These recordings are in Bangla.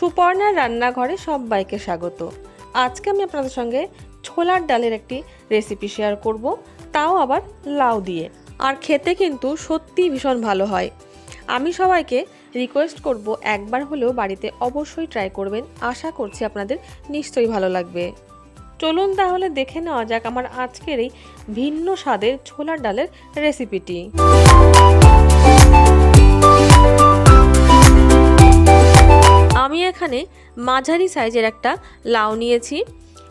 সুপর্ণার রান্নাঘরে সবাইকে স্বাগত। আজকে আমি আপনাদের সঙ্গে ছোলার ডালের একটি রেসিপি শেয়ার করব, তাও আবার লাউ দিয়ে। আর খেতে কিন্তু সত্যি ভীষণ ভালো হয়। আমি সবাইকে রিকোয়েস্ট করব একবার হলেও বাড়িতে অবশ্যই ট্রাই করবেন। আশা করছি আপনাদের নিশ্চয়ই ভালো লাগবে। চলুন তাহলে দেখে নেওয়া যাক আমার আজকের এই ভিন্ন স্বাদের ছোলার ডালের রেসিপিটি। আমি এখানে মাঝারি সাইজের একটা লাউ নিয়েছি।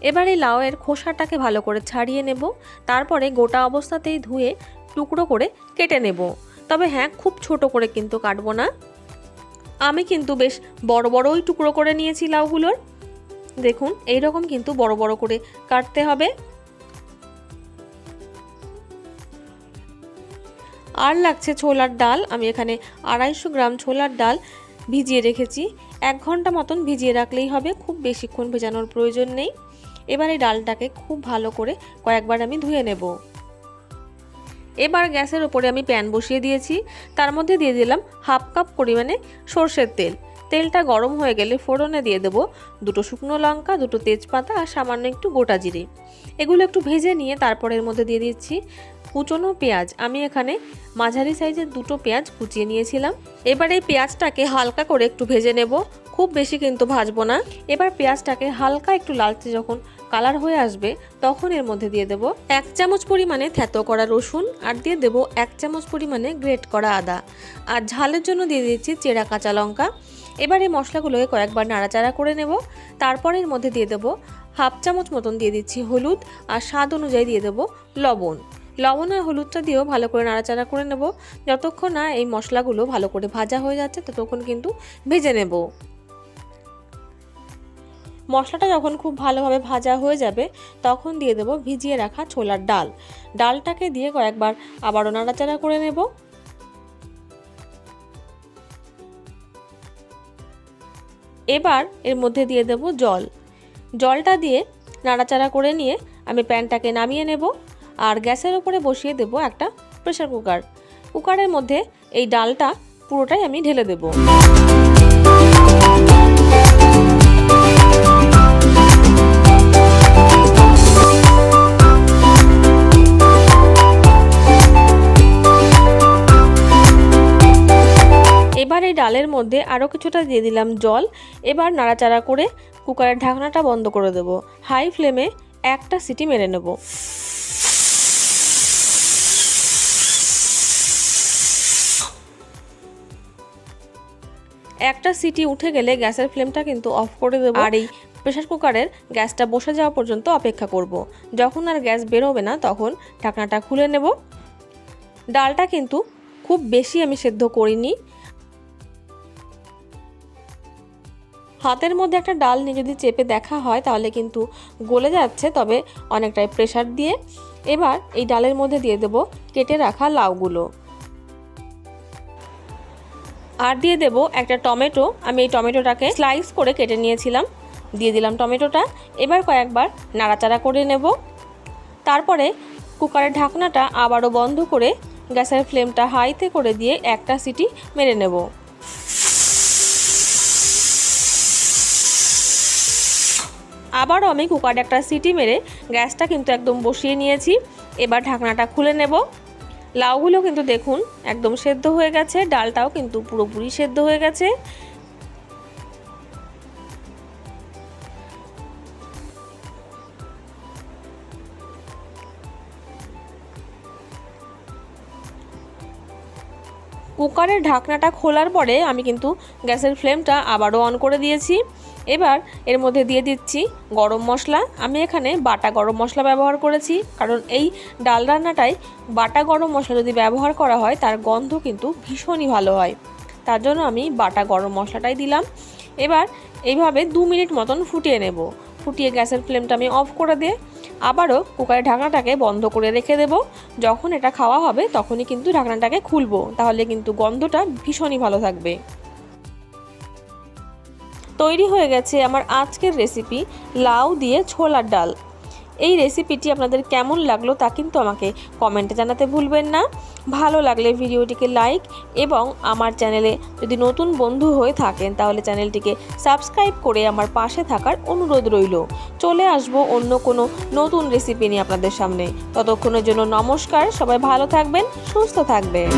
এবার এই লাউয়ের খোসাটাকে ভালো করে ছাড়িয়ে নেব। তারপরে গোটা অবস্থাতেই ধুয়ে টুকরো করে কেটে নেব। তবে হ্যাঁ, খুব ছোট করে কিন্তু কাটবো না। আমি কিন্তু বেশ বড় বড়ই টুকরো করে নিয়েছি লাউগুলোর। দেখুন, এই রকম কিন্তু বড় বড় করে কাটতে হবে। আর লাগছে ছোলার ডাল। আমি এখানে 250 গ্রাম ছোলার ডাল ভিজিয়ে রেখেছি। 1 ঘন্টা মতন ভিজিয়ে রাখলেই হবে, খুব বেশিক্ষণ ভেজানোর প্রয়োজন নেই। এবার এই ডালটাকে খুব ভালো করে কয়েকবার আমি ধুয়ে নেব। এবার গ্যাসের উপরে আমি প্যান বসিয়ে দিয়েছি। তার মধ্যে দিয়ে দিলাম 1/2 কাপ পরিমাণে সর্ষের তেল। তেলটা গরম হয়ে গেলে ফোড়নে দিয়ে দেব 2 শুকনো লঙ্কা, 2 তেজপাতা আর সামান্য একটু গোটা জিরে। এগুলো একটু ভেজে নিয়ে তারপর এর মধ্যে দিয়ে দিচ্ছি কুচনো পেঁয়াজ। আমি এখানে মাঝারি সাইজের 2 পেঁয়াজ কুচিয়ে নিয়েছিলাম। এবার এই পেঁয়াজটাকে হালকা করে একটু ভেজে নেব, খুব বেশি কিন্তু ভাজবো না। এবার পেঁয়াজটাকে হালকা একটু লালচে যখন কালার হয়ে আসবে তখন এর মধ্যে দিয়ে দেব 1 চামচ পরিমাণে থেতো করা রসুন, আর দিয়ে দেব 1 চামচ পরিমাণে গ্রেট করা আদা, আর ঝালের জন্য দিয়ে দিচ্ছি চেরা কাঁচা লঙ্কা। এবার এই মশলাগুলোকে কয়েকবার নাড়াচাড়া করে নেব। তারপর এর মধ্যে দিয়ে দেব 1/2 চামচ মতন দিয়ে দিচ্ছি হলুদ, আর স্বাদ অনুযায়ী দিয়ে দেব লবণ। লবণ আর হলুদটা দিয়েও ভালো করে নাড়াচাড়া করে নেব। যতক্ষণ না এই মশলাগুলো ভালো করে ভাজা হয়ে যাচ্ছে ততক্ষণ কিন্তু ভেজে নেব। মশলাটা যখন খুব ভালোভাবে ভাজা হয়ে যাবে তখন দিয়ে দেব ভিজিয়ে রাখা ছোলার ডাল। ডালটাকে দিয়ে কয়েকবার আবারও নাড়াচাড়া করে নেব। এবার এর মধ্যে দিয়ে দেব জল। জলটা দিয়ে নাড়াচাড়া করে নিয়ে আমি প্যানটাকে নামিয়ে নেব। আর গ্যাসের উপরে বসিয়ে দেব একটা প্রেসার কুকার। কুকারের মধ্যে এই ডালটা পুরোটাই আমি ঢেলে দেব। এবার এই ডালের মধ্যে আরও কিছুটা দিয়ে দিলাম জল। এবার নাড়াচাড়া করে কুকারের ঢাকনাটা বন্ধ করে দেব। হাই ফ্লেমে একটা সিটি মেরে নেব। একটা সিটি উঠে গেলে গ্যাসের ফ্লেমটা কিন্তু অফ করে দেব। আর এই প্রেসার কুকারের গ্যাসটা বসে যাওয়া পর্যন্ত অপেক্ষা করব। যখন আর গ্যাস বেরোবে না তখন ঢাকনাটা খুলে নেব। ডালটা কিন্তু খুব বেশি আমি সেদ্ধ করিনি। হাতের মধ্যে একটা ডাল নিয়ে যদি চেপে দেখা হয় তাহলে কিন্তু গলে যাচ্ছে, তবে অনেকটাই প্রেসার দিয়ে। এবার এই ডালের মধ্যে দিয়ে দেব কেটে রাখা লাউগুলো, আর দিয়ে দেব একটা টমেটো। আমি এই টমেটোটাকে স্লাইস করে কেটে নিয়েছিলাম, দিয়ে দিলাম টমেটোটা। এবার কয়েকবার নাড়াচাড়া করে নেব। তারপরে কুকারের ঢাকনাটা আবারও বন্ধ করে গ্যাসের ফ্লেমটা হাইতে করে দিয়ে একটা সিটি মেরে নেব। আবারও আমি কুকারে একটা সিটি মেরে গ্যাসটা কিন্তু একদম বসিয়ে নিয়েছি। এবার ঢাকনাটা খুলে নেব। লাউগুলো কিন্তু দেখুন একদম সেদ্ধ হয়ে গেছে, ডালটাও কিন্তু পুরোপুরি সেদ্ধ হয়ে গেছে। কুকারের ঢাকনাটা খোলার পরে আমি কিন্তু গ্যাসের ফ্লেমটা আবারও অন করে দিয়েছি। এবার এর মধ্যে দিয়ে দিচ্ছি গরম মশলা। আমি এখানে বাটা গরম মশলা ব্যবহার করেছি, কারণ এই ডাল রান্নাটায় বাটা গরম মশলা যদি ব্যবহার করা হয় তার গন্ধ কিন্তু ভীষণই ভালো হয়। তার জন্য আমি বাটা গরম মশলাটাই দিলাম। এবার এইভাবে 2 মিনিট মতন ফুটিয়ে নেব। ফুটিয়ে গ্যাসের ফ্লেমটা আমি অফ করে দিয়ে আবারও কুকারের ঢাকনাটাকে বন্ধ করে রেখে দেব। যখন এটা খাওয়া হবে তখনই কিন্তু ঢাকনাটাকে খুলবো, তাহলে কিন্তু গন্ধটা ভীষণই ভালো থাকবে। তৈরি হয়ে গেছে আমার আজকের রেসিপি লাউ দিয়ে ছোলার ডাল। এই রেসিপিটি আপনাদের কেমন লাগলো তা কিন্তু আমাকে কমেন্টে জানাতে ভুলবেন না। ভালো লাগলে ভিডিওটিকে লাইক এবং আমার চ্যানেলে যদি নতুন বন্ধু হয়ে থাকেন তাহলে চ্যানেলটিকে সাবস্ক্রাইব করে আমার পাশে থাকার অনুরোধ রইল। চলে আসব অন্য কোনো নতুন রেসিপি নিয়ে আপনাদের সামনে। ততক্ষণের জন্য নমস্কার, সবাই ভালো থাকবেন, সুস্থ থাকবেন।